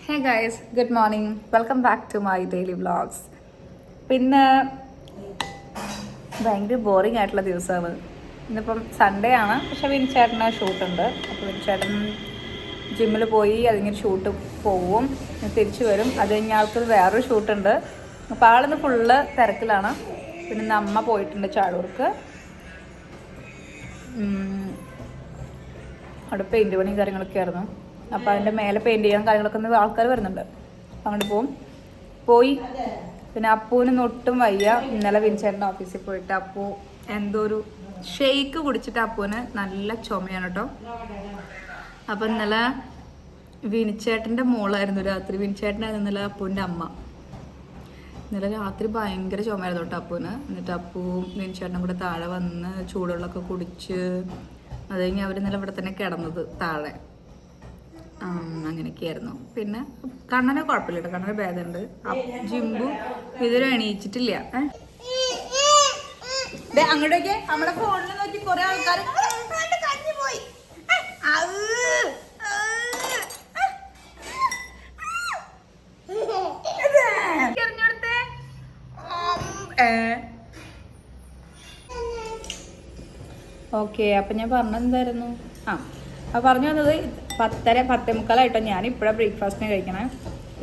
Hey guys, good morning. Welcome back to my daily vlogs. പിന്നെ ഭയങ്കര boring ആയിട്ടുള്ള ദിവസമാണ്. ഇന്നിപ്പം സൺഡേ ആണ്, പക്ഷെ വിൻചേട്ടന് ഷൂട്ടുണ്ട്. അപ്പോൾ വിൻചേട്ടൻ ജിമ്മിൽ പോയി അതിങ്ങനെ ഷൂട്ട് പോവും, തിരിച്ചു വരും. അത് കഴിഞ്ഞ ആൾക്ക് വേറൊരു ഷൂട്ടുണ്ട്. അപ്പോൾ ആളിന്ന് ഫുള്ള് തിരക്കിലാണ്. പിന്നെ ഇന്ന് അമ്മ പോയിട്ടുണ്ട് ചാടൂർക്ക്. അവിടെ പെയിൻറ്റ് പണിയും കാര്യങ്ങളൊക്കെ ആയിരുന്നു. അപ്പോൾ അതിൻ്റെ മേലെ പെയിൻറ്റ് ചെയ്യാൻ കാര്യങ്ങളൊക്കെ ഒന്ന് ആൾക്കാർ വരുന്നുണ്ട്. അങ്ങോട്ട് പോയി. പിന്നെ അപ്പൂവിന് ഒട്ടും വയ്യ. ഇന്നലെ വിൻചേട്ടൻ്റെ ഓഫീസിൽ പോയിട്ട് അപ്പു എന്തോ ഒരു ഷെയ്ക്ക് കുടിച്ചിട്ട് അപ്പൂവിന് നല്ല ചുമയാണ് കേട്ടോ. അപ്പോൾ ഇന്നലെ വിൻചേട്ടൻ്റെ മോളായിരുന്നു രാത്രി. വിൻചേട്ടനായിരുന്നു ഇന്നലെ അപ്പൂവിൻ്റെ അമ്മ. ഇന്നലെ രാത്രി ഭയങ്കര ചുമയായിരുന്നു കേട്ടോ അപ്പൂവിന്. എന്നിട്ട് അപ്പൂവും വിൻചേട്ടനും കൂടെ താഴെ വന്ന് ചൂടുവെള്ളമൊക്കെ കുടിച്ച് അത് കഴിഞ്ഞ് അവർ ഇന്നലെ ഇവിടെ തന്നെ കിടന്നത് താഴെ. അങ്ങനെയൊക്കെയായിരുന്നു. പിന്നെ കണ്ണനെ കുഴപ്പമില്ല കേട്ടോ, കണ്ണന് ഭേദമുണ്ട്. ജിമ്പു ഇതുവരെ എണീച്ചിട്ടില്ല. അങ്ങോട്ടേക്ക് നമ്മുടെ ഫോണിൽ നോക്കി കുറെ ആൾക്കാർ പോയി. ഓക്കെ, അപ്പം ഞാൻ പറഞ്ഞെന്തായിരുന്നു? അപ്പോൾ പറഞ്ഞു വന്നത് 10:45 ഞാൻ ഇപ്പോഴാണ് ബ്രേക്ക്ഫാസ്റ്റിന് കഴിക്കണേ.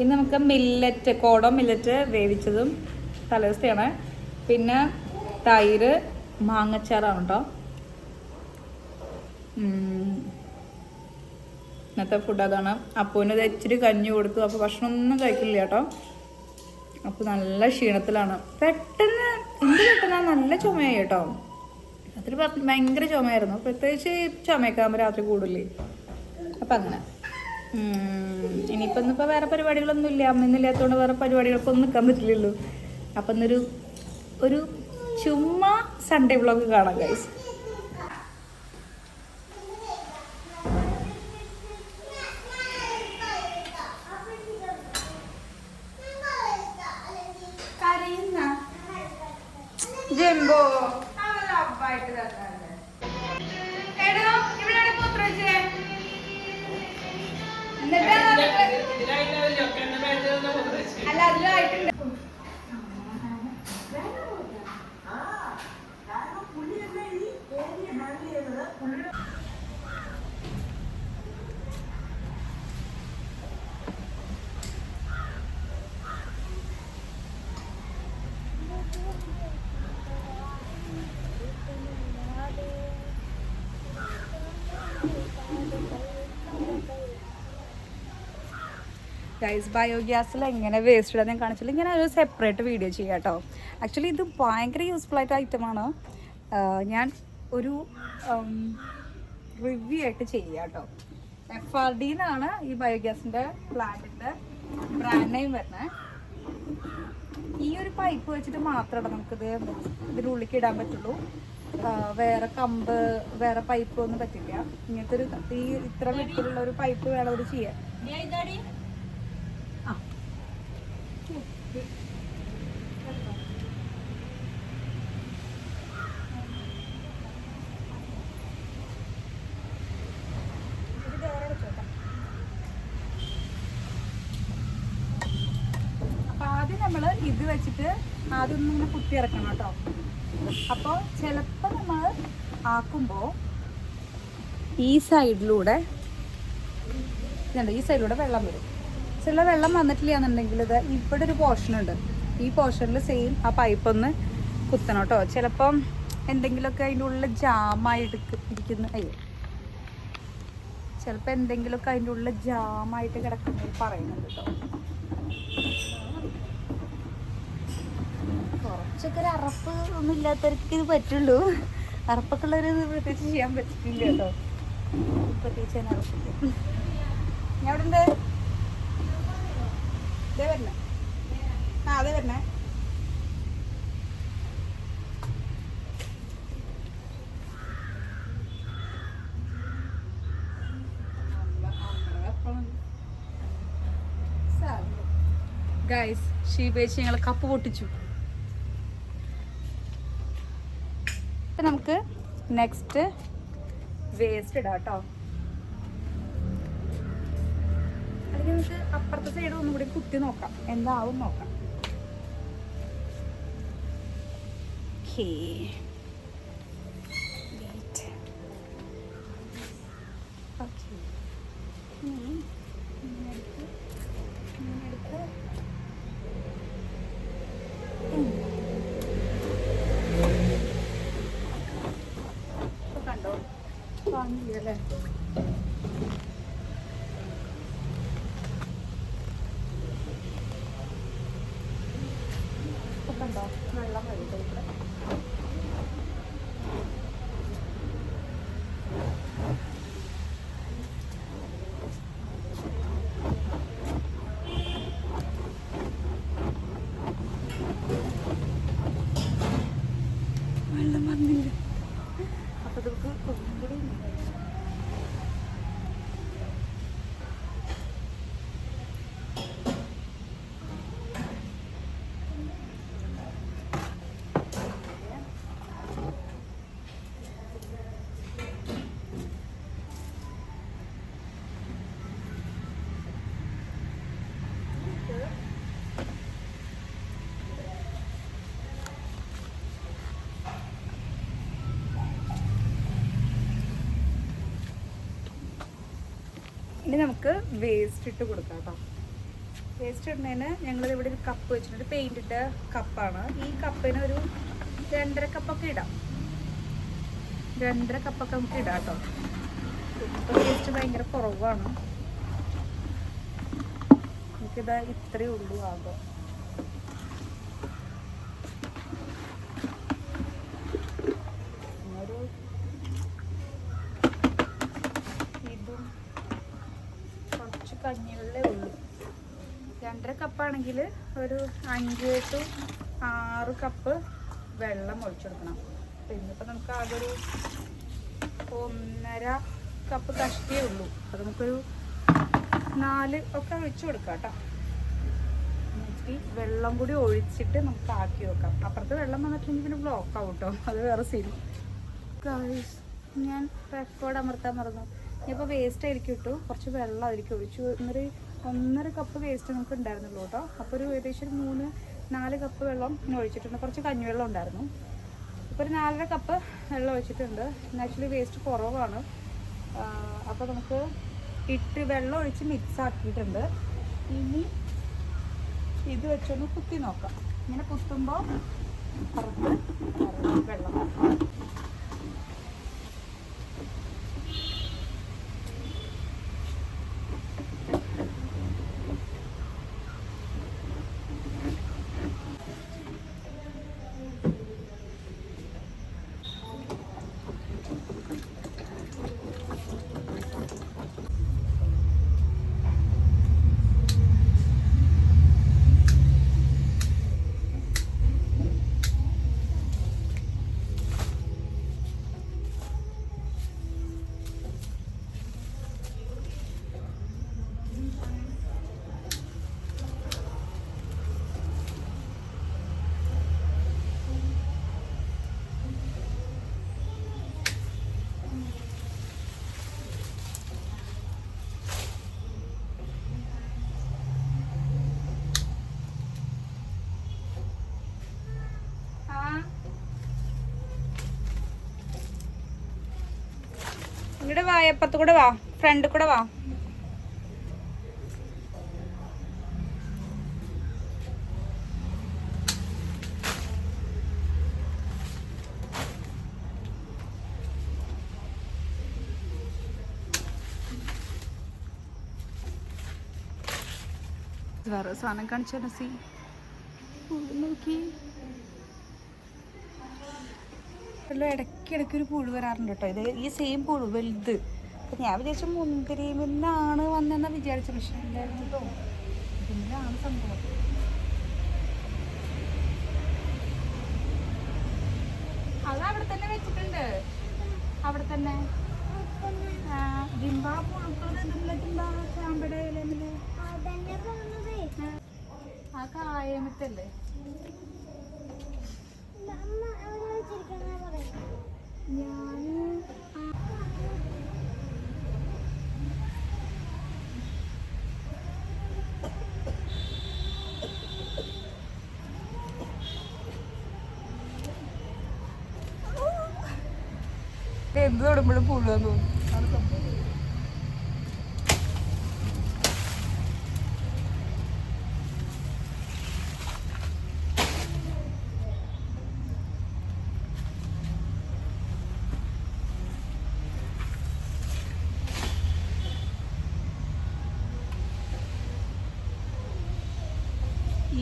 ഇന്ന് നമുക്ക് മില്ലറ്റ്, കോടോ മില്ലറ്റ് വേവിച്ചതും തലേദിവസത്തെയാണ്. പിന്നെ തൈര്, മാങ്ങച്ചാറാണ് കേട്ടോ. ഇന്നത്തെ ഫുഡ് അതാണ്. അപ്പൂന് ഇച്ചിരി കഞ്ഞി കൊടുത്തു. അപ്പോൾ ഭക്ഷണമൊന്നും കഴിക്കില്ല കേട്ടോ. അപ്പോൾ നല്ല ക്ഷീണത്തിലാണ്. പെട്ടെന്ന് നല്ല ചുമയായി കേട്ടോ. രാത്രി ഭയങ്കര ചുമയായിരുന്നു. പ്രത്യേകിച്ച് ചുമയൊക്കെ ആകുമ്പോൾ രാത്രി കൂടില്ലേ. അപ്പം അങ്ങനെ ഇനിയിപ്പോൾ ഇന്നിപ്പോൾ വേറെ പരിപാടികളൊന്നും ഇല്ല. അമ്മയൊന്നുമില്ലാത്തതുകൊണ്ട് വേറെ പരിപാടികൾക്കൊന്നും നിൽക്കാൻ പറ്റില്ലല്ലോ. അപ്പം ഒരു ചുമ്മാ സൺഡേ വ്ളോഗ് കാണാം ഗൈസ്. ജംബോ അല്ല അതിലായിട്ടുണ്ട്. ഗൈസ്, ബയോഗ്യാസിൽ എങ്ങനെ വേസ്റ്റ് ഇടാൻ ഞാൻ കാണിച്ചില്ല. ഇങ്ങനെ ഒരു സെപ്പറേറ്റ് വീഡിയോ ചെയ്യാം കേട്ടോ. ആക്ച്വലി ഇത് ഭയങ്കര യൂസ്ഫുൾ ആയിട്ട് ഐറ്റമാണ്. ഞാൻ ഒരു റിവ്യൂ ആയിട്ട് ചെയ്യാം കേട്ടോ. FRD എന്നാണ് ഈ ബയോഗ്യാസിൻ്റെ പ്ലാന്റിൻ്റെ ബ്രാൻഡ് നെയിം വരുന്നത്. ഈ ഒരു പൈപ്പ് വെച്ചിട്ട് മാത്രമാണ് നമുക്കിത് ഇതിനുള്ളിലേക്ക് ഇടാൻ പറ്റുള്ളൂ. വേറെ കമ്പ്, വേറെ പൈപ്പ് ഒന്നും പറ്റില്ല. ഇങ്ങനത്തെ ഒരു ഇത്ര വിട്ടിലുള്ള ഒരു പൈപ്പ് വേണം ഇത് ചെയ്യാൻ. അപ്പൊ ആദ്യം നമ്മൾ ഇത് വെച്ചിട്ട് ആദ്യം ഒന്ന് ഇങ്ങനെ കുത്തി ഇറക്കണം കേട്ടോ. അപ്പോൾ ചിലപ്പോൾ നമ്മൾ ആക്കുമ്പോൾ ഈ സൈഡിലൂടെ വെള്ളം വരും. ചില വെള്ളം വന്നിട്ടില്ല എന്നുണ്ടെങ്കിൽ ഇത് ഇവിടെ ഒരു പോർഷൻ ഉണ്ട്. ഈ പോർഷനിൽ സെയിം ആ പൈപ്പ് ഒന്ന് കുത്തണം കേട്ടോ. ചിലപ്പം എന്തെങ്കിലുമൊക്കെ അതിൻ്റെ ഉള്ളിൽ ജാമായിട്ട് ഇരിക്കുന്ന ചിലപ്പോൾ എന്തെങ്കിലുമൊക്കെ അതിൻ്റെ ഉള്ളിൽ ജാമായിട്ട് കിടക്കുന്നത് പറയുന്നുണ്ട് കേട്ടോ. കുറച്ചൊക്കെ ഒരു അറപ്പ് ഒന്നും ഇല്ലാത്തവർക്ക് ഇത് പറ്റുള്ളൂ. അറപ്പൊക്കെ ഉള്ളവർ പ്രത്യേകിച്ച് ചെയ്യാൻ പറ്റില്ല കേട്ടോ. പ്രത്യേകിച്ച് തന്നെ അറപ്പില്ല. ഞാൻ അവിടെ ഉണ്ട്. അതേ വരണേ. അതേ വരണേ. ഗൈസ്, ഷീബേച്ചി ഞങ്ങൾ കപ്പ് പൊട്ടിച്ചു. ഇപ്പം നമുക്ക് നെക്സ്റ്റ് വേസ്റ്റ് ഇടാം കേട്ടോ. അല്ലെങ്കിൽ നമുക്ക് അപ്പുറത്തെ കൂടി കുത്തി നോക്കാം, എന്താവും നോക്കാം. Okay, okay. കണ്ടോ കാണില്ലേ? കണ്ടോ വെള്ളം വരുന്നത് ഇവിടെ. വെള്ളം വന്നില്ല. അപ്പൊ നമുക്ക് ഒന്നുകൂടി ഇനി നമുക്ക് വേസ്റ്റ് ഇട്ട് കൊടുക്കാം കേട്ടോ. വേസ്റ്റ് ഇടുന്നതിന് ഞങ്ങളിത് ഇവിടെ ഒരു കപ്പ് വെച്ചിട്ടുണ്ട്, പെയിൻ്റ് ഇട്ട കപ്പാണ്. ഈ കപ്പിന് ഒരു 2.5 കപ്പൊക്കെ ഇടാം. 2.5 കപ്പൊക്കെ നമുക്ക് ഇടാം കേട്ടോ. ഇപ്പോൾ വേസ്റ്റ് ഭയങ്കര കുറവാണ്. നമുക്കിത് ഇത്രയേ ഉള്ളൂ ആകെ. കഞ്ഞിവെള്ളേ ഉള്ളൂ. 2.5 കപ്പാണെങ്കിൽ ഒരു 5 to 6 കപ്പ് വെള്ളം ഒഴിച്ചെടുക്കണം. ഇന്നിപ്പോൾ നമുക്ക് ആകെ ഒരു 1.5 കപ്പ് കഷ്ടിയേ ഉള്ളൂ. അത് നമുക്കൊരു 4 ഒക്കെ ഒഴിച്ചു കൊടുക്കാം കേട്ടോ. വെള്ളം കൂടി ഒഴിച്ചിട്ട് നമുക്ക് ആക്കി വെക്കാം. അപ്പുറത്ത് വെള്ളം വന്നിട്ടുണ്ടെങ്കിൽ പിന്നെ ബ്ലോക്ക് ആവും കേട്ടോ, അത് വേറെ സീൻ. ഞാൻ റെക്കോർഡ് അമർത്താൻ മറന്നു. ഇപ്പോൾ വേസ്റ്റ് ആയിരിക്കും ഇട്ടു, കുറച്ച് വെള്ളം അതിലേക്ക് ഒഴിച്ചു. 1.5 കപ്പ് വേസ്റ്റ് നമുക്ക് ഉണ്ടായിരുന്നുള്ളൂ കേട്ടോ. അപ്പോൾ ഒരു ഏകദേശം 3-4 കപ്പ് വെള്ളം ഇങ്ങനെ ഒഴിച്ചിട്ടുണ്ട്. കുറച്ച് കഞ്ഞിവെള്ളം ഉണ്ടായിരുന്നു. ഇപ്പോൾ ഒരു 4.5 കപ്പ് വെള്ളം ഒഴിച്ചിട്ടുണ്ട്. ആക്ച്വലി വേസ്റ്റ് കുറവാണ്. അപ്പോൾ നമുക്ക് ഇട്ട് വെള്ളം ഒഴിച്ച് മിക്സ് ആക്കിയിട്ടുണ്ട്. ഇനി ഇത് വെച്ചൊന്ന് കുത്തി നോക്കാം. ഇങ്ങനെ കുത്തുമ്പോൾ പുറത്ത് വെള്ളം ഇവിടെ വാ, അപ്പുറത്ത് കൂടെ വാ, ഫ്രണ്ട് കൂടെ വാ. വേറെ സാധനം കാണിച്ചാൽ സി നോക്കി. ഇടയ്ക്കിടയ്ക്ക് ഒരു പുഴു വരാറുണ്ട് കേട്ടോ. ഇത് ഈ സെയിം പുഴു വലുത്. അപ്പം ഞാൻ വിചാരിച്ച മുന്തിരിമില്ലാണ് വന്നെന്നാ വിചാരിച്ച, പക്ഷേ ഉണ്ടായിരുന്നല്ലോ ഇതിലാണ് സംഭവം. അത് അവിടെ തന്നെ വെച്ചിട്ടുണ്ട്, അവിടെ തന്നെ. ജിംബ ചാമ്പയുടെ ഇലമില് ആ കായമത്തല്ലേ. എന്ത് തൊടുമ്പോഴും പുഴുവെന്ന് തോന്നും. അതാണ് സംഭവം.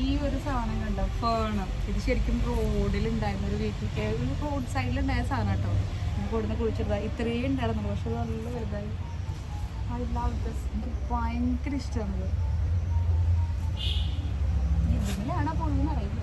ഈ ഒരു സാധനം കണ്ടോ, ഫേണം. ഇത് ശരിക്കും റോഡിലുണ്ടായിരുന്ന ഒരു വീട്ടിലേക്ക് റോഡ് സൈഡിലുണ്ടായ സാധനം കേട്ടോ. നമുക്ക് ഇവിടുന്ന് കുഴിച്ചിട്ടാ ഇത്രയും ഉണ്ടായിരുന്നു, പക്ഷെ അത് നല്ല വലുതായി. I love this. എനിക്ക് ഭയങ്കര ഇഷ്ടമാണത്. ഇതിലാണോ പൊള്ളുന്ന് അറിയില്ല.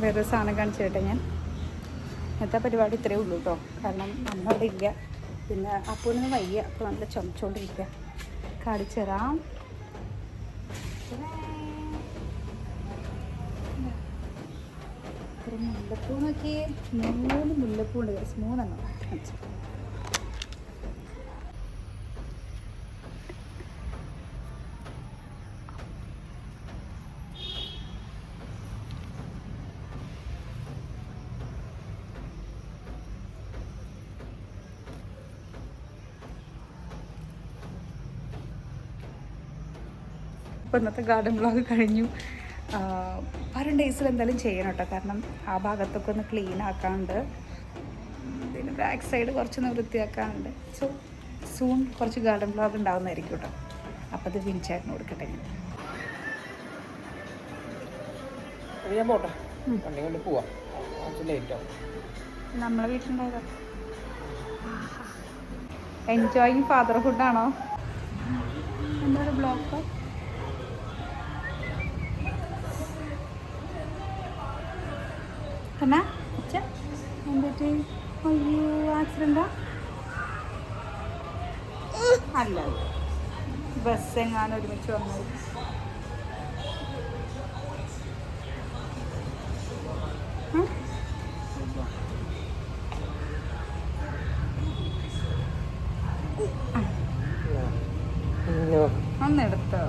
വേറൊരു സാധനം കാണിച്ചു കേട്ടെ. ഞാൻ ഇന്നത്തെ പരിപാടി ഇത്രയേ ഉള്ളൂ കേട്ടോ. കാരണം അമ്മ അവിടെ ഇല്ല, പിന്നെ അപ്പോഴൊന്നും വയ്യ, അപ്പോൾ നല്ല ചുമച്ചുകൊണ്ടിരിക്കുക. കാണിച്ചുതരാം. ഇത്ര മുല്ലപ്പൂ നോക്കിയേ, 3 മുല്ലപ്പൂ ഉണ്ട്. 3 കാണിച്ചു. അപ്പോൾ ഇന്നത്തെ ഗാർഡൻ വ്ളോഗ് കഴിഞ്ഞു. വരും ഡേയ്സിൽ എന്തായാലും ചെയ്യണം കേട്ടോ. കാരണം ആ ഭാഗത്തൊക്കെ ഒന്ന് ക്ലീൻ ആക്കാനുണ്ട്, പിന്നെ ബാക്ക് സൈഡ് കുറച്ചൊന്ന് വൃത്തിയാക്കാനുണ്ട്. സോ സൂൺ കുറച്ച് ഗാർഡൻ വ്ളോഗ് ഉണ്ടാകുന്നതായിരിക്കും കേട്ടോ. അപ്പോൾ അത് വിൻചേട്ടന് കൊടുക്കട്ടെ. ഞാൻ പോട്ടെ, പോവാം. നമ്മളെ വീട്ടിലുണ്ടായതോ എൻജോയിങ് ഫാദർഹുഡാണോ? എന്താ ഒരു ബ്ലോക്ക്? എന്നാ എന്നിട്ട് അയ്യോ ആക്സിഡൻ്റാ? അല്ല, ബസ് എങ്ങാനും ഒരുമിച്ച് വന്നത്. ഒന്നെടുത്തോ?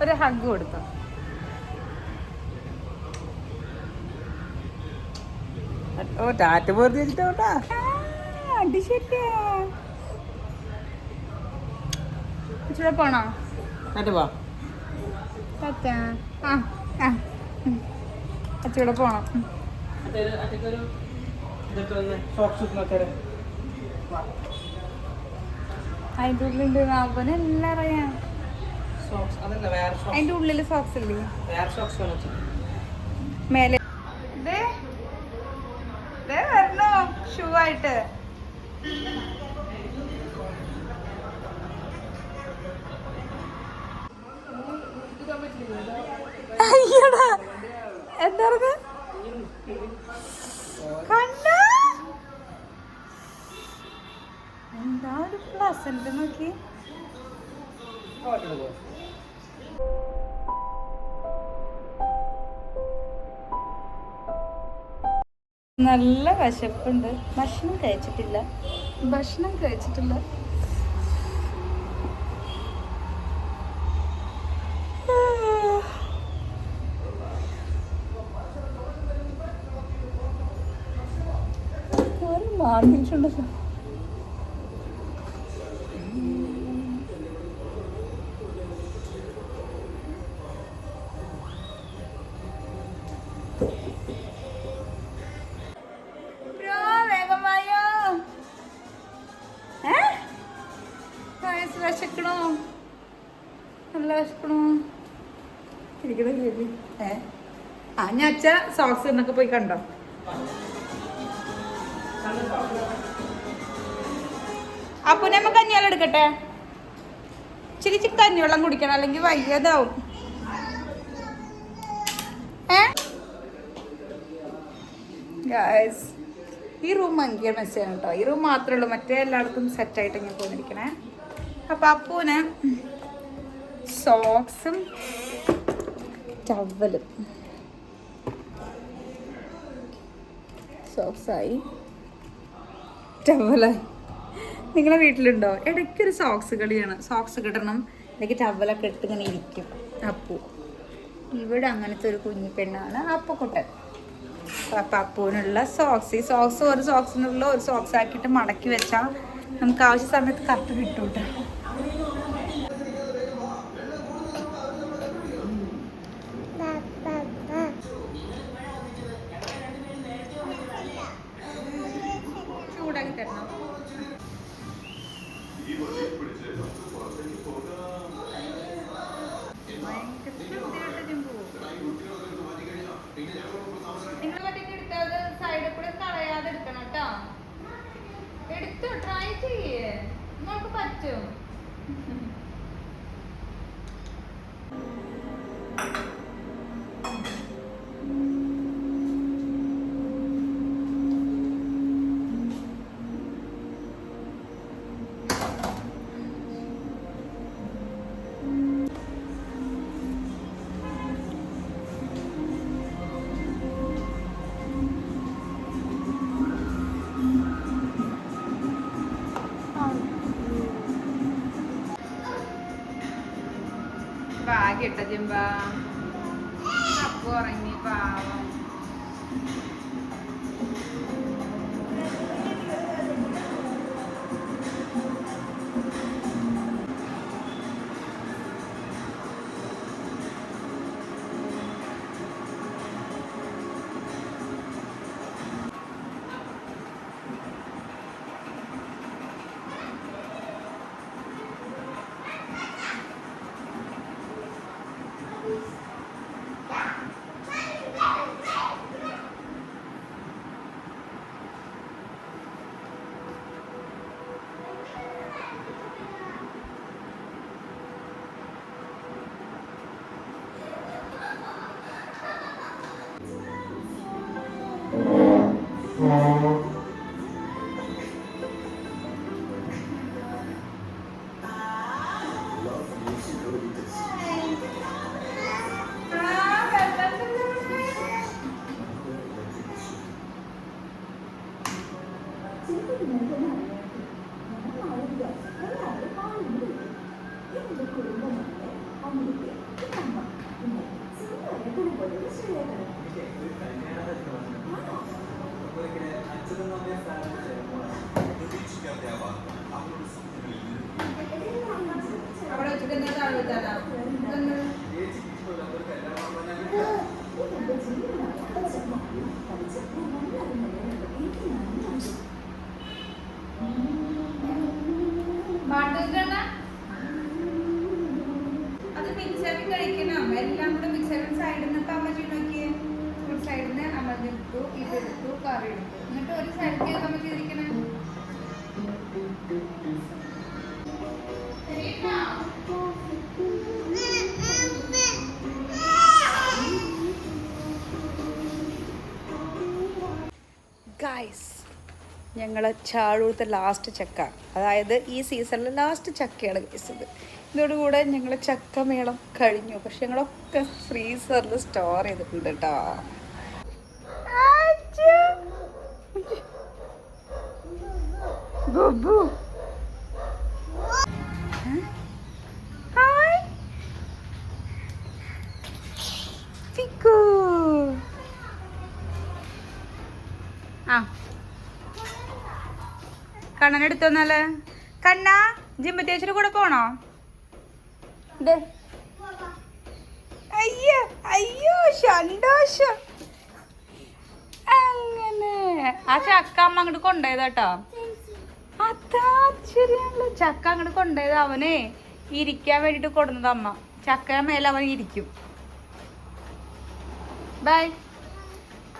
ഒരു ഹഗ് കൊടുത്തോ? ഓ ടാറ്റ പോർത്തി വെച്ചിട്ടോട്ടാ. ഇച്ചിരി പോണോ? അച്ചൂടെ പോണം. അതിൻ്റെ ഉള്ളിൽ അവനെല്ലാം അറിയാം. അതിൻ്റെ ഉള്ളില് സോക്സ് ഇല്ലേ? മേലെ വരണോ ഷൂ ആയിട്ട്? അയ്യടാ എന്താ കണ്ട എന്താ ഒരു പ്ലസന്റ് നോക്കി. നല്ല വിശപ്പുണ്ട്. ഭക്ഷണം കഴിച്ചിട്ടില്ല. മാന്തിട്ടുണ്ടല്ലോ. വിശക്കണോ? നല്ല വിശക്കണോ? ഞാൻ അച്ഛ സോക്സ് എന്നൊക്കെ പോയി കണ്ടോ? അപ്പൊ നമ്മ കഞ്ഞിവെള്ളം എടുക്കട്ടെ. ഇച്ചിരി കഞ്ഞിവെള്ളം കുടിക്കണം, അല്ലെങ്കിൽ വയ്യതാവും. ഈ റൂം ഭയങ്കര മെസ്സാണ് കേട്ടോ. ഈ റൂം മാത്രമേ ഉള്ളൂ, മറ്റേ എല്ലായിടത്തും സെറ്റായിട്ട് ഞാൻ പോന്നിരിക്കണേ. അപ്പൊ അപ്പൂന് സോക്സും ടവലും. സോക്സായി, ടവലായി. നിങ്ങളെ വീട്ടിലുണ്ടോ? ഇടയ്ക്കൊരു സോക്സ് കളിയാണ്. സോക്സ് കിട്ടണം, അല്ലെങ്കിൽ ടവലൊക്കെ ഇട്ട് ഇങ്ങനെ ഇരിക്കും അപ്പു. ഇവിടെ അങ്ങനത്തെ ഒരു കുഞ്ഞു പെണ്ണാണ് അപ്പുക്കുട്ടൻ. അപ്പം അപ്പൂനുള്ള സോക്സ്, ഈ സോക്സ് ഒരു സോക്സിനുള്ള ഒരു സോക്സ് ആക്കിയിട്ട് മടക്കി വെച്ചാൽ നമുക്ക് ആവശ്യ സമയത്ത് കറക്റ്റ് കിട്ടും കേട്ടോ. ചൂടാക്കി തരണം. നിങ്ങൾ മറ്റേ എടുത്തത് സൈഡിൽ കൂടെ കളയാതെ എടുക്കണം കേട്ടോ. എടുത്തു ട്രൈ ചെയ്യേ, നമുക്ക് പറ്റും. ഭാഗ്യട്ട ജിമ്പ, അപ്പു ഉറങ്ങി പാവം. അവിടെ വെച്ചിട്ട് താഴ്ത്താനാ അത് മിക്സാക്കി കഴിക്കണം. എല്ലാം കൂടെ മിക്സാക്കി സൈഡിൽ നിന്ന് അമ്മച്ചി നോക്കിയേ. സൈഡിൽ നിന്ന് അമ്മ എടുത്തു, ഇതെടുത്തു, കറി എടുത്തു. എന്നിട്ട് ഒരു സൈഡിലേക്ക് അമ്മ ചെയ്തിരിക്കണേ. ഗൈസ്, ഞങ്ങൾ ചാഴൂഴത്തെ ലാസ്റ്റ് ചക്ക, അതായത് ഈ സീസണിലെ ലാസ്റ്റ് ചക്കയാണ് ഗൈസ് ഇത്. ഇതോടുകൂടെ ഞങ്ങൾ ചക്കമേളം കഴിഞ്ഞു. പക്ഷെ ഞങ്ങളൊക്കെ ഫ്രീസറിൽ സ്റ്റോർ ചെയ്തിട്ടുണ്ട് കേട്ടോ. ആ കണ്ണനെടുത്തു വന്നാല്. കണ്ണാ, ജിമ്പത്തേച്ചിയുടെ കൂടെ പോണോ? അയ്യോ അയ്യോ സന്തോഷം. അങ്ങനെ ആ ചക്ക അമ്മ അങ്ങോട്ട് കൊണ്ടുപോയതാട്ടോ. അതാ ശരിയാണല്ലോ, ചക്ക അങ്ങോട്ട് കൊണ്ടുപോയത് അവനെ ഇരിക്കാൻ വേണ്ടിട്ട് കൊടുന്നത് അമ്മ. ചക്ക മേലെ അവൻ ഇരിക്കും. ബൈ.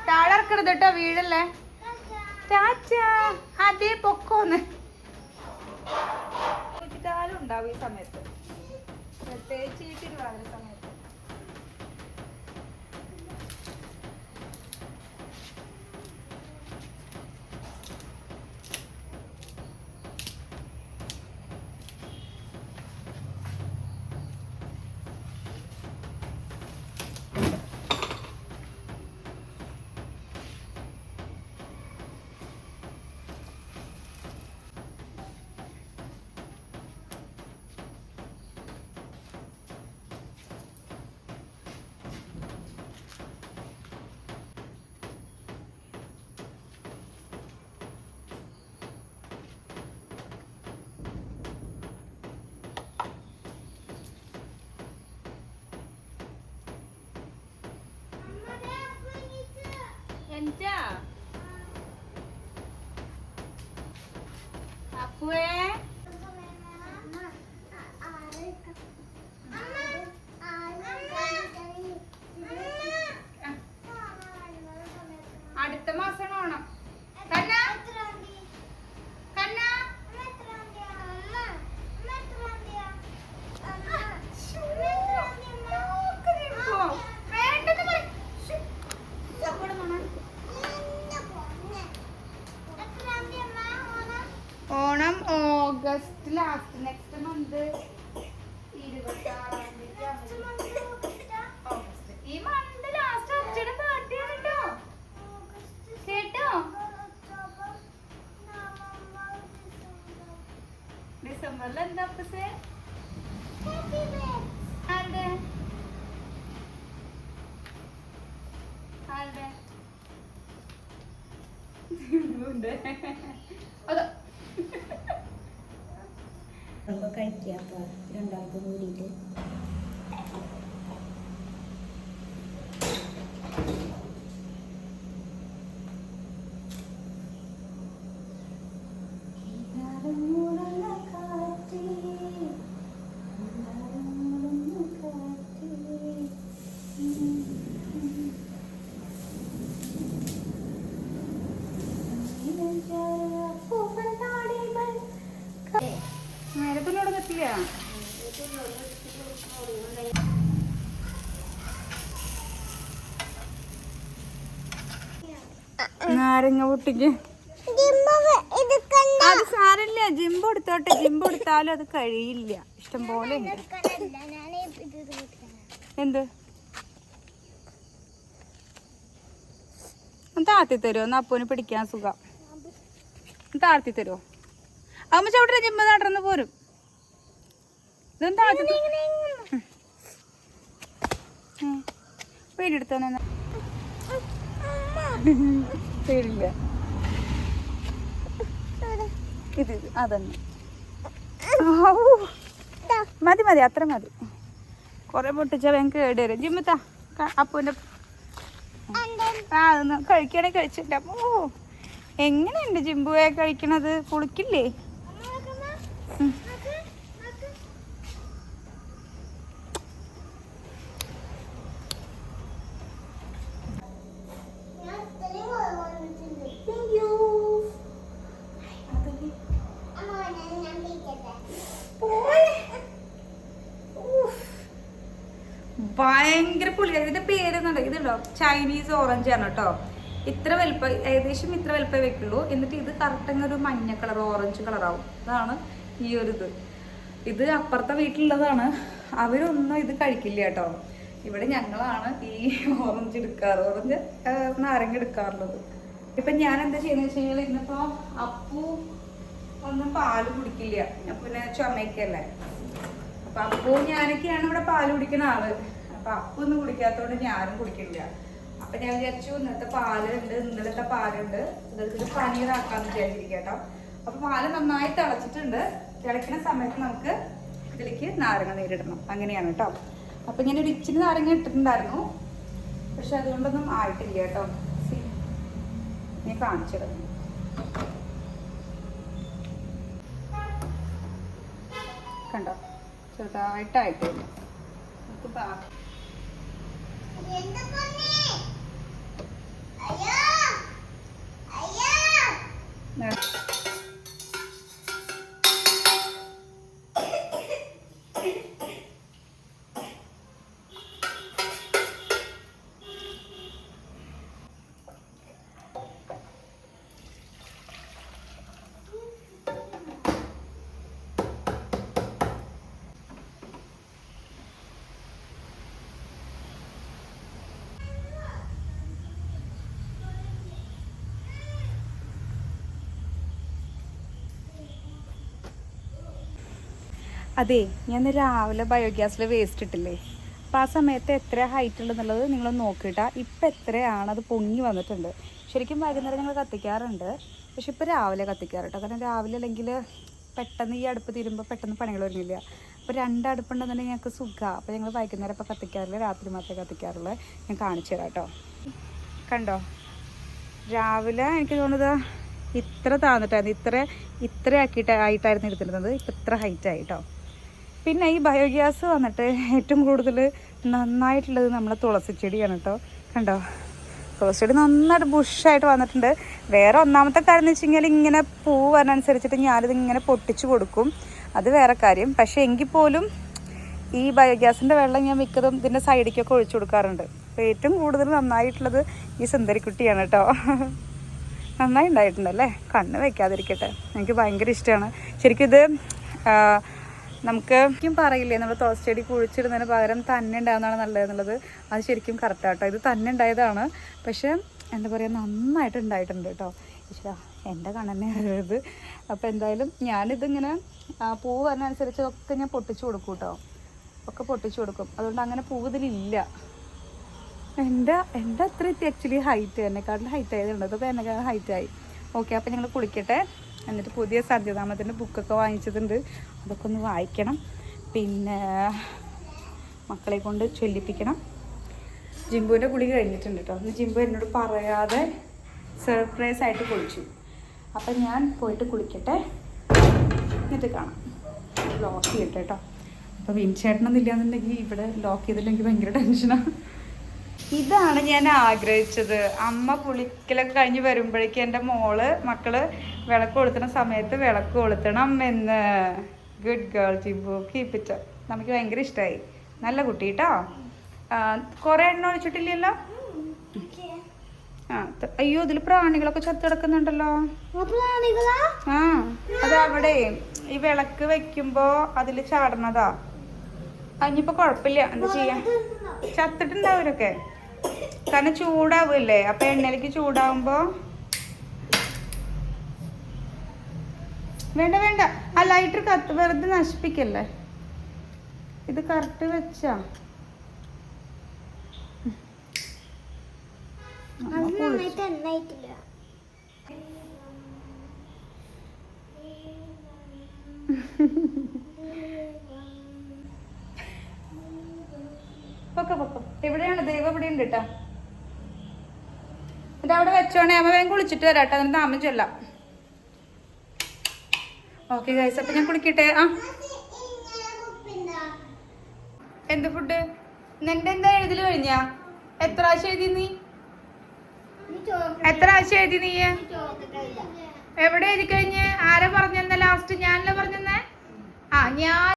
താഴെ ഇറക്കരുത് കേട്ടോ, വീടല്ലേ. അതേ പൊക്കോന്ന് ഉണ്ടാവും ഈ സമയത്ത്, പ്രത്യേകിച്ച് ഈ തിരുവാതിര സമയത്ത്. അപ്പുവേ, അടുത്ത മാസമാണ് ഓണം. കണ്ണാ കണ്ണാ Onam August last, next month 26-ാം തീയതി. ഈ മന്ത് ലാസ്റ്റ് അച്ഛനും പാർട്ടിയാണ് കേട്ടോ. കേട്ടോ, ഡിസംബറിൽ എന്താ അപ്പസേ? ആരുടെ ആരുടെ അതോ കഴിക്കുക രണ്ടാൾക്കും കൂടിയിട്ട്. നേരത്തിനോടൊന്നെത്തില്ല. നാരങ്ങ പൊട്ടിക്ക്. അത് സാരമില്ല, ജിമ്പ് എടുത്തോട്ടെ. ജിമ്പ് എടുത്താലും അത് കഴിയില്ല, ഇഷ്ടം പോലെ ഉണ്ട്. എന്ത് താഴ്ത്തി തരുമോ? ഒന്ന് അപ്പൂന് പിടിക്കാൻ സുഖം. താഴ്ത്തി തരുമോ? അമ്മ ചവിട്ടില്ല, ജിമ്പ് നടന്ന് പോരും. ഇതൊന്നും താഴ്ത്തി പേരെടുത്തോ? പേരില്ല. ഇത് അതന്നെ മതി മതി, അത്ര മതി. കുറെ പൊട്ടിച്ച വേഗം കേട് വരും. ജിമ്മത്താ അപ്പൂന്റെ അതൊന്ന് കഴിക്കുകയാണെങ്കിൽ കഴിച്ചില്ല. ഓ, എങ്ങനെയുണ്ട് ജിമ്പുവെ കഴിക്കണത്? പുളിക്കില്ലേ? ഭയങ്കര പുളിയാണ്. ഇതിന്റെ പേരെന്നുണ്ട് ഇതുണ്ടോ, ചൈനീസ് ഓറഞ്ച് ആണ് കേട്ടോ. ഇത്ര വലുപ്പം, ഏകദേശം ഇത്ര വലുപ്പം വെക്കുള്ളൂ. എന്നിട്ട് ഇത് കറക്റ്റ് ഒരു മഞ്ഞ കളർ, ഓറഞ്ച് കളറാവും. അതാണ് ഈ ഒരു ഇത് അപ്പുറത്തെ വീട്ടിലുള്ളതാണ്. അവരൊന്നും ഇത് കഴിക്കില്ല കേട്ടോ. ഇവിടെ ഞങ്ങളാണ് ഈ ഓറഞ്ച് എടുക്കാറ്, ഓറഞ്ച് നാരങ്ങ എടുക്കാറുള്ളത്. ഇപ്പൊ ഞാൻ എന്താ ചെയ്യുന്നത് വെച്ച് കഴിഞ്ഞാൽ, ഇന്നിപ്പോ അപ്പു ഒന്നും പാല് കുടിക്കില്ല, പിന്നെ ചുമക്കല്ലേ. അപ്പൊ അപ്പു ഞാനൊക്കെയാണ് ഇവിടെ പാല് കുടിക്കുന്ന ആള്. അപ്പൊ അപ്പു ഒന്നും കുടിക്കാത്തോണ്ട് ഞാനും കുടിക്കില്ല. അപ്പൊ ഞാൻ വിചാരിച്ചു ഇന്നത്തെ പാലുണ്ട്, ഇന്നലത്തെ പാലുണ്ട്, ഇതൊരു പനീറാക്കാന്ന് വിചാരിച്ചിരിക്കുക കേട്ടോ. അപ്പൊ പാല് നന്നായി തിളച്ചിട്ടുണ്ട്. തിളയ്ക്കുന്ന സമയത്ത് നമുക്ക് ഇതിലേക്ക് നാരങ്ങ നീരിടണം. അങ്ങനെയാണ് കേട്ടോ. അപ്പൊ ഞാൻ ഒരു ഇച്ചിരി നാരങ്ങ ഇട്ടിട്ടുണ്ടായിരുന്നു, പക്ഷെ അതുകൊണ്ടൊന്നും ആയിട്ടില്ല കേട്ടോ. ഞാൻ കാണിച്ചിടുന്നു. കണ്ടോ, ചെറുതായിട്ടായിട്ടില്ല. നമുക്ക് ബാക്കി അതെ, ഞാൻ രാവിലെ ബയോഗ്യാസിൽ വേസ്റ്റ് ഇട്ടില്ലേ, അപ്പം ആ സമയത്ത് എത്ര ഹൈറ്റ് ഉണ്ടെന്നുള്ളത് നിങ്ങളൊന്ന് നോക്കിയിട്ടാ. ഇപ്പം എത്രയാണ് അത് പൊങ്ങി വന്നിട്ടുണ്ട്. ശരിക്കും വൈകുന്നേരം ഞങ്ങൾ കത്തിക്കാറുണ്ട്, പക്ഷെ ഇപ്പോൾ രാവിലെ കത്തിക്കാറ് കേട്ടോ. കാരണം രാവിലെ അല്ലെങ്കിൽ പെട്ടെന്ന് ഈ അടുപ്പ് തീരുമ്പോൾ പെട്ടെന്ന് പണികൾ വരുന്നില്ല. അപ്പോൾ 2 അടുപ്പുണ്ടെന്നുണ്ടെങ്കിൽ ഞങ്ങൾക്ക് സുഖമാണ്. അപ്പോൾ ഞങ്ങൾ വൈകുന്നേരം ഇപ്പോൾ കത്തിക്കാറില്ല, രാത്രി മാത്രമേ കത്തിക്കാറുള്ളൂ. ഞാൻ കാണിച്ചു തരാം കേട്ടോ. കണ്ടോ, രാവിലെ എനിക്ക് തോന്നുന്നത് ഇത്ര താന്നിട്ടായിരുന്നു, ഇത്ര ആയിട്ടായിരുന്നു എടുത്തിരുന്നത്. ഇപ്പം ഇത്ര ഹൈറ്റായി കേട്ടോ. പിന്നെ ഈ ബയോഗ്യാസ് വന്നിട്ട് ഏറ്റവും കൂടുതൽ നന്നായിട്ടുള്ളത് നമ്മളെ തുളസിച്ചെടിയാണ് കേട്ടോ. കണ്ടോ, തുളസിച്ചെടി നന്നായിട്ട് ബുഷായിട്ട് വന്നിട്ടുണ്ട്. വേറെ ഒന്നാമത്തെ കാര്യം എന്ന് വെച്ച് കഴിഞ്ഞാൽ, ഇങ്ങനെ പൂ വരുന്നതനുസരിച്ചിട്ട് ഞാനിത് ഇങ്ങനെ പൊട്ടിച്ചു കൊടുക്കും, അത് വേറെ കാര്യം. പക്ഷേ എങ്കിൽ പോലും ഈ ബയോഗ്യാസിൻ്റെ വെള്ളം ഞാൻ മിക്കതും ഇതിൻ്റെ സൈഡിലേക്കൊക്കെ ഒഴിച്ചു കൊടുക്കാറുണ്ട്. അപ്പോൾ ഏറ്റവും കൂടുതൽ നന്നായിട്ടുള്ളത് ഈ സുന്ദരിക്കുട്ടിയാണ് കേട്ടോ. നന്നായി ഉണ്ടായിട്ടുണ്ടല്ലേ, കണ്ണ് വയ്ക്കാതിരിക്കട്ടെ. എനിക്ക് ഭയങ്കര ഇഷ്ടമാണ് ശരിക്കും ഇത്. നമുക്ക് ശരിക്കും പറയില്ലേ, നമ്മൾ തുളസി ചെടി കുഴിച്ചിടുന്നതിന് പകരം തന്നെ ഉണ്ടാകുന്നതാണ് നല്ലതെന്നുള്ളത്. അത് ശരിക്കും കറക്റ്റാട്ടോ. ഇത് തന്നെ ഉണ്ടായതാണ്, പക്ഷെ എന്താ പറയുക, നന്നായിട്ട് ഉണ്ടായിട്ടുണ്ട് കേട്ടോ. ഈശ്വരാ, എൻ്റെ കണ്ണെന്നെ അറിയരുത്. അപ്പോൾ എന്തായാലും ഞാനിതിങ്ങനെ പൂവ് വരുന്നതനുസരിച്ച് ഒക്കെ ഞാൻ പൊട്ടിച്ചു കൊടുക്കും കേട്ടോ, ഒക്കെ പൊട്ടിച്ചു കൊടുക്കും. അതുകൊണ്ട് അങ്ങനെ പൂവ് ഇതിലില്ല. എൻ്റെ അത്ര ആക്ച്വലി ഹൈറ്റ്, എന്നെക്കാട്ടിലും ഹൈറ്റ് ആയതുണ്ട്. അതൊക്കെ എന്നെക്കാളും ഹൈറ്റായി. ഓക്കെ, അപ്പോൾ ഞങ്ങൾ കുളിക്കട്ടെ. എന്നിട്ട് പുതിയ സന്ധ്യാനാമത്തിൻ്റെ ബുക്കൊക്കെ വാങ്ങിച്ചതുണ്ട്, അതൊക്കെ ഒന്ന് വായിക്കണം. പിന്നെ മക്കളെ കൊണ്ട് ചൊല്ലിപ്പിക്കണം. ജിംബുവിൻ്റെ കുളി കഴിഞ്ഞിട്ടുണ്ട് കേട്ടോ. അന്ന് ജിംബു എന്നോട് പറയാതെ സർപ്രൈസായിട്ട് കുളിച്ചു. അപ്പം ഞാൻ പോയിട്ട് കുളിക്കട്ടെ, എന്നിട്ട് കാണാം. ലോക്ക് ചെയ്യട്ടെ കേട്ടോ. അപ്പോൾ വിൻചേട്ടനൊന്നും ഇല്ലാന്നുണ്ടെങ്കിൽ ഇവിടെ ലോക്ക് ചെയ്തില്ലെങ്കിൽ ഭയങ്കര ടെൻഷനാണ്. ഇതാണ് ഞാൻ ആഗ്രഹിച്ചത്. അമ്മ കുളിക്കലൊക്കെ കഴിഞ്ഞ് വരുമ്പോഴേക്കും എൻ്റെ മക്കള് വിളക്ക് കൊളുത്തുന്ന സമയത്ത് വിളക്ക് കൊളുത്തണം എന്ന്. Good girl Jibu, keep it. നമുക്ക് ഭയങ്കര ഇഷ്ടമായി. നല്ല കുട്ടി കേട്ടോ. കുറേ എണ്ണ ഒഴിച്ചിട്ടില്ലല്ലോ. അയ്യോ, ഇതിൽ പ്രാണികളൊക്കെ ചത്ത് കിടക്കുന്നുണ്ടല്ലോ. ആ, അത് അവിടെ ഈ വിളക്ക് വെക്കുമ്പോ അതിൽ ചാടണതാ. അതിനിപ്പോ കുഴപ്പമില്ല, എന്താ ചെയ്യാ, ചത്തിട്ടുണ്ടാവരൊക്കെ. കാരണം ചൂടാവൂല്ലേ, അപ്പൊ എണ്ണയിലേക്ക് ചൂടാവുമ്പോ വേണ്ട, ആ ലൈറ്റർ വെറുതെ നശിപ്പിക്കല്ലേ. ഇത് കറക്റ്റ് വെച്ചാ പൊക്ക. എവിടെയാണ് ദൈവം? ഇവിടെ ഉണ്ട് കേട്ടോ. എന്നിട്ട് അവിടെ വെച്ചോണേ, അമ്മ വേഗം കുളിച്ചിട്ട് വരാട്ടോ, എന്നിട്ട് അമ്മ ചൊല്ലാം. ഓക്കെ ഗൈസ്, അപ്പൊ ഞാൻ കുളിക്കട്ടെ. ആ, എന്ത് ഫുഡ്? നിന്റെ എന്താ എഴുതില് കഴിഞ്ഞാ? എത്ര പ്രാവശ്യം എഴുതി നീ? എവിടെ എഴുതി കഴിഞ്ഞ്? ആരാ പറഞ്ഞെന്ന ലാസ്റ്റ്? ഞാനല്ലേ പറഞ്ഞെന്നേ? ആ, ഞാൻ